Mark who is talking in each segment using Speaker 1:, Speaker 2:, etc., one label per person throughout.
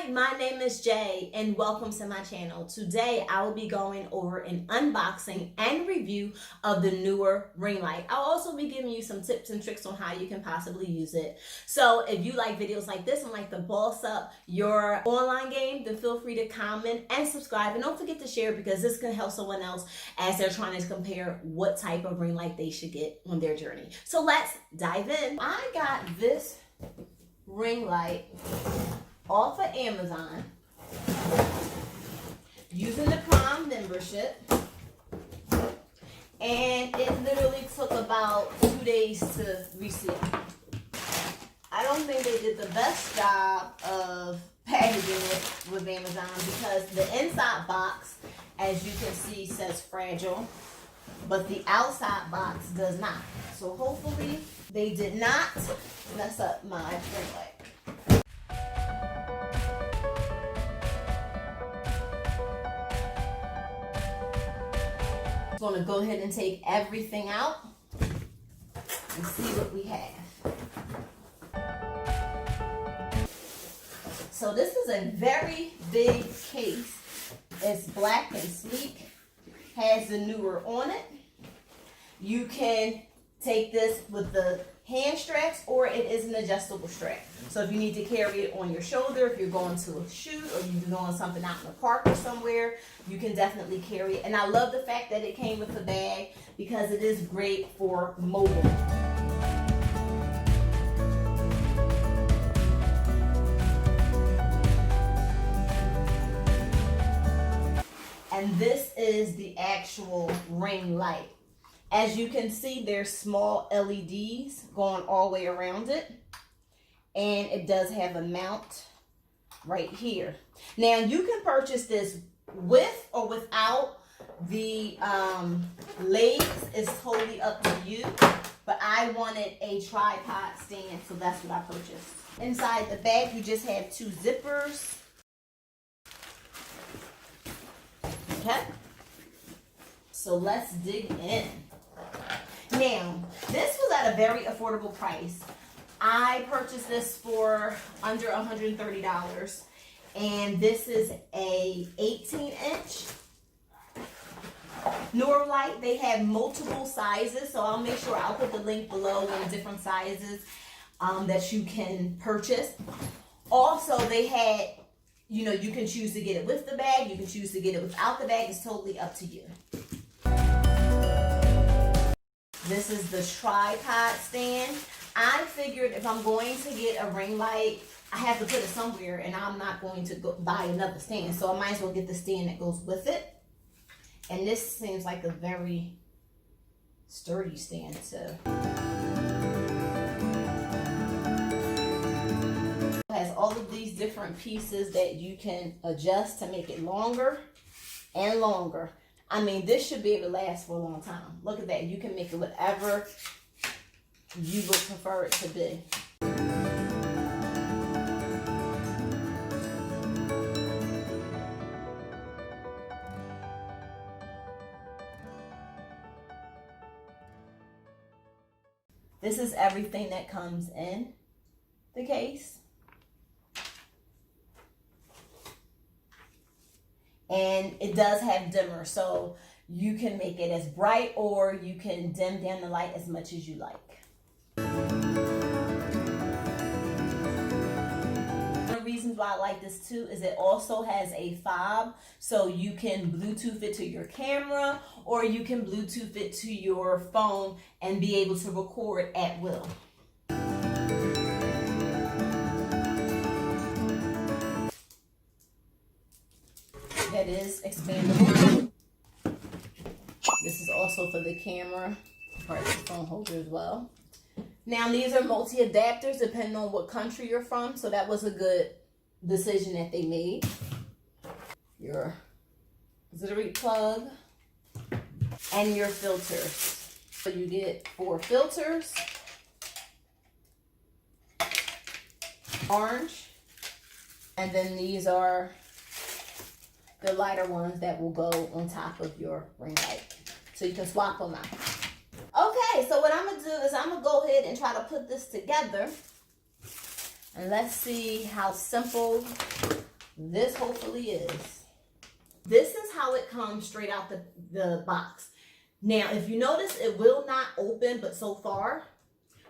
Speaker 1: Hi, my name is Jay and welcome to my channel. Today I will be going over an unboxing and review of the Neewer ring light. I'll also be giving you some tips and tricks on how you can possibly use it. So if you like videos like this and like to boss up your online game, then feel free to comment and subscribe. And don't forget to share because this can help someone else as they're trying to compare what type of ring light they should get on their journey. So let's dive in. I got this ring light off of Amazon using the Prime membership, and it literally took about 2 days to receive. I don't think they did the best job of packaging it with Amazon because the inside box, as you can see, says fragile, but the outside box does not. So hopefully they did not mess up my ring light. I'm going to go ahead and take everything out and see what we have. So this is a very big case. It's black and sleek, has the Neewer on it. You can take this with the hand straps, or it is an adjustable strap. So if you need to carry it on your shoulder, if you're going to a shoot or you're doing something out in the park or somewhere, you can definitely carry it. And I love the fact that it came with a bag because it is great for mobile. And this is the actual ring light. As you can see, there's small LEDs going all the way around it. And it does have a mount right here. Now, you can purchase this with or without the legs. It's totally up to you. But I wanted a tripod stand, so that's what I purchased. Inside the bag, you just have 2 zippers. Okay. So let's dig in. Now, this was at a very affordable price. I purchased this for under $130, and this is a 18-inch Neewer light. They have multiple sizes, so I'll make sure I'll put the link below with different sizes that you can purchase. Also, they had, you know, you can choose to get it with the bag, you can choose to get it without the bag. It's totally up to you. This is the tripod stand. I figured if I'm going to get a ring light, I have to put it somewhere, and I'm not going to go buy another stand. So I might as well get the stand that goes with it. And this seems like a very sturdy stand too. It has all of these different pieces that you can adjust to make it longer and longer. I mean, this should be able to last for a long time. Look at that. You can make it whatever you would prefer it to be. This is everything that comes in the case. And it does have dimmer, so you can make it as bright or you can dim down the light as much as you like. One of the reasons why I like this too is it also has a fob, so you can Bluetooth it to your camera or you can Bluetooth it to your phone and be able to record at will. That is expandable. This is also for the camera, part of the phone holder as well. Now, these are multi-adapters depending on what country you're from, so that was a good decision that they made. Your auxiliary plug and your filters. So you get 4 filters, orange, and then these are the lighter ones that will go on top of your ring light. So you can swap them out. Okay, so what I'm going to do is I'm going to go ahead and try to put this together. And let's see how simple This hopefully is. This is how it comes straight out the box. Now, if you notice, it will not open, but so far,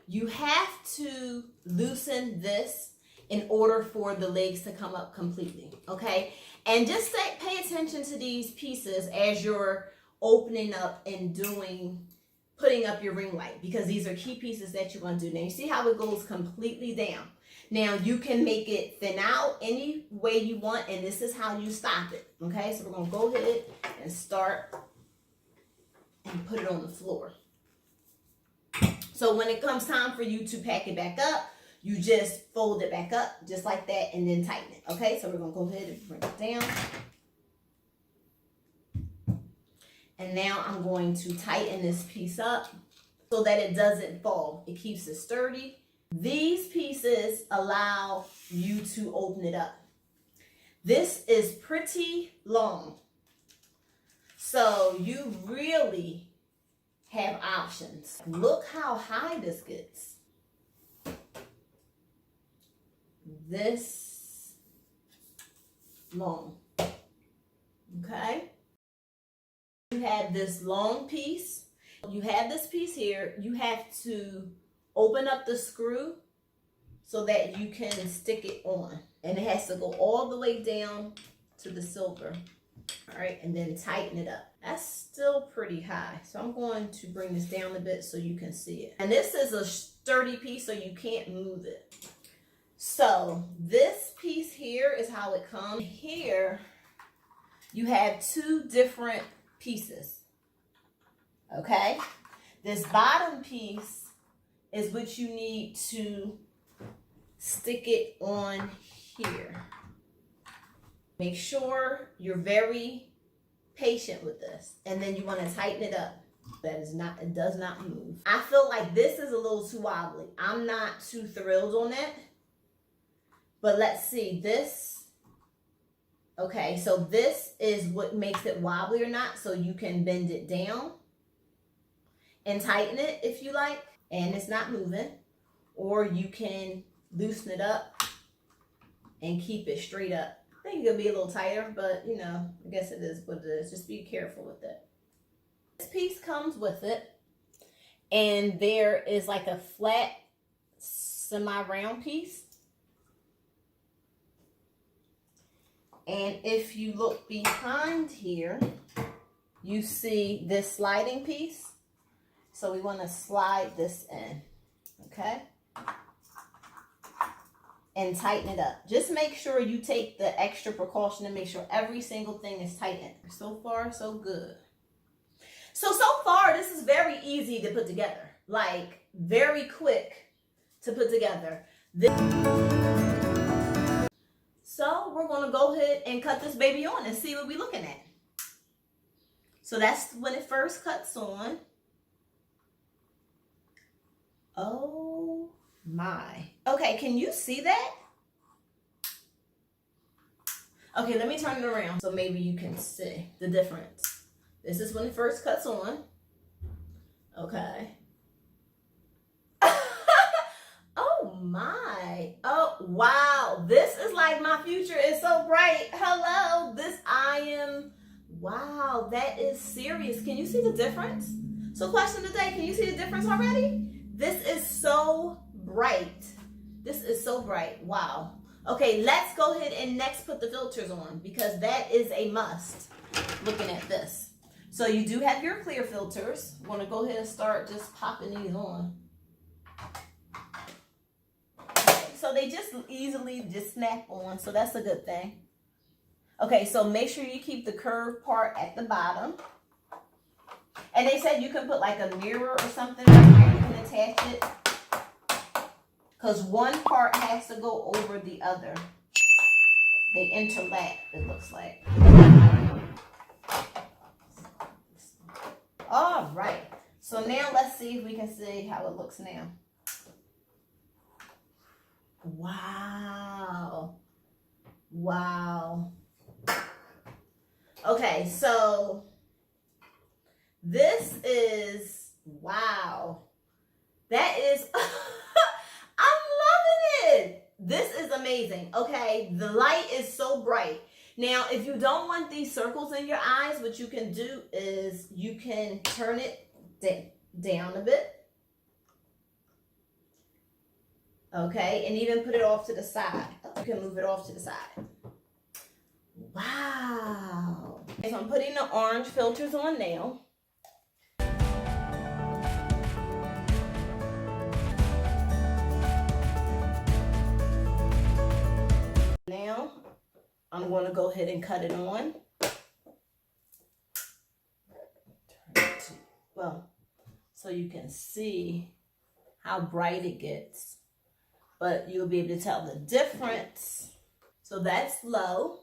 Speaker 1: you have to loosen this in order for the legs to come up completely, okay? And just pay attention to these pieces as you're opening up and putting up your ring light, because these are key pieces that you want to do. Now, you see how it goes completely down. Now, you can make it thin out any way you want, and this is how you stop it, okay? So we're going to go ahead and start and put it on the floor. So when it comes time for you to pack it back up, you just fold it back up just like that and then tighten it, okay? So we're going to go ahead and bring it down. And now I'm going to tighten this piece up so that it doesn't fall. It keeps it sturdy. These pieces allow you to open it up. This is pretty long, so you really have options. Look how high this gets. This long, okay? You have this long piece. You have this piece here. You have to open up the screw so that you can stick it on. And it has to go all the way down to the silver. All right, and then tighten it up. That's still pretty high. So I'm going to bring this down a bit so you can see it. And this is a sturdy piece, so you can't move it. So this piece here is how it comes. Here, you have two different pieces, okay? This bottom piece is what you need to stick it on here. Make sure you're very patient with this, and then you want to tighten it up. It does not move. I feel like this is a little too wobbly. I'm not too thrilled on it, but let's see this. Okay, so this is what makes it wobbly or not, so you can bend it down and tighten it if you like, and it's not moving, or you can loosen it up and keep it straight up. I think it'll be a little tighter, but you know, I guess it is what it is. Just be careful with it. This piece comes with it, and there is like a flat semi-round piece. And if you look behind here, you see this sliding piece. So we want to slide this in, okay? And tighten it up. Just make sure you take the extra precaution and make sure every single thing is tightened. So far, so good. So far, this is very easy to put together. Like, very quick to put together. So we're going to go ahead and cut this baby on and see what we're looking at. So that's when it first cuts on. Oh my. Okay, can you see that? Okay, let me turn it around so maybe you can see the difference. This is when it first cuts on. Okay. Oh my. Oh, wow. This is like my future is so bright. Hello. Wow, that is serious. Can you see the difference? So question today, can you see the difference already? This is so bright. This is so bright. Wow. Okay, let's go ahead and next put the filters on, because that is a must looking at this. So you do have your clear filters. I'm going to go ahead and start just popping these on. Okay, so they just easily just snap on, so that's a good thing. Okay, so make sure you keep the curved part at the bottom. And they said you can put like a mirror or something right here. You can attach it. Because one part has to go over the other. They interlap, it looks like. All right. So now let's see if we can see how it looks now. Wow. Wow. Okay, so this is, wow. That is, I'm loving it. This is amazing, okay? The light is so bright. Now, if you don't want these circles in your eyes, what you can do is you can turn it down a bit. Okay, and even put it off to the side. You can move it off to the side. Wow. So I'm putting the orange filters on now. Now, I'm going to go ahead and cut it on. Well, so you can see how bright it gets. But you'll be able to tell the difference. So that's low.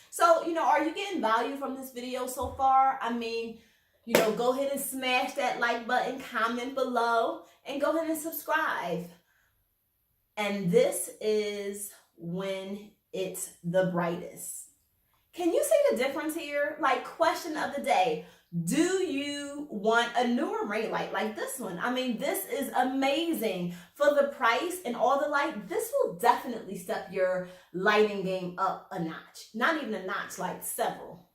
Speaker 1: So, are you getting value from this video so far? I mean, go ahead and smash that like button, comment below, and go ahead and subscribe. And this is when it's the brightest. Can you see the difference here? Like, question of the day. Do you want a Neewer ring light like this one? I mean, this is amazing. For the price and all the light, this will definitely step your lighting game up a notch. Not even a notch, like several.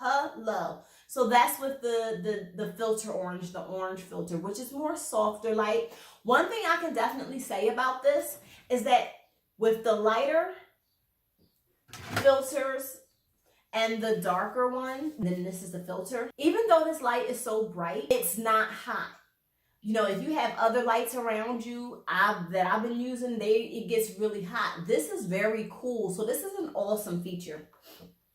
Speaker 1: Hello. So that's with the filter orange, the orange filter, which is more softer light. One thing I can definitely say about this is that with the lighter filters and the darker one, then this is the filter. Even though this light is so bright, it's not hot. If you have other lights around you that I've been using, it gets really hot. This is very cool. So this is an awesome feature.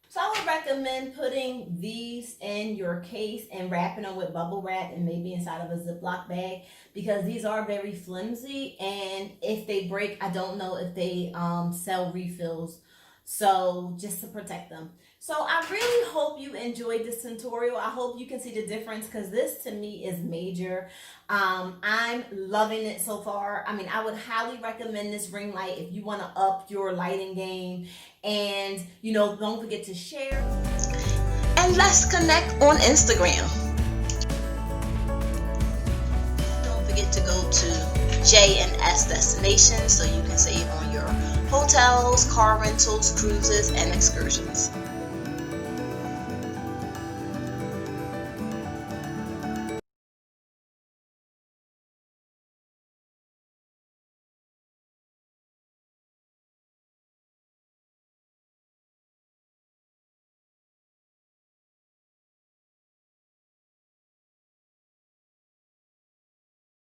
Speaker 1: So I would recommend putting these in your case and wrapping them with bubble wrap and maybe inside of a Ziploc bag, because these are very flimsy, and if they break, I don't know if they sell refills. So just to protect them. So I really hope you enjoyed this tutorial. I hope you can see the difference, because this to me is major. I'm loving it so far. I mean, I would highly recommend this ring light if you want to up your lighting game. And, don't forget to share. And let's connect on Instagram. Don't forget to go to J&S Destinations so you can save on your hotels, car rentals, cruises, and excursions.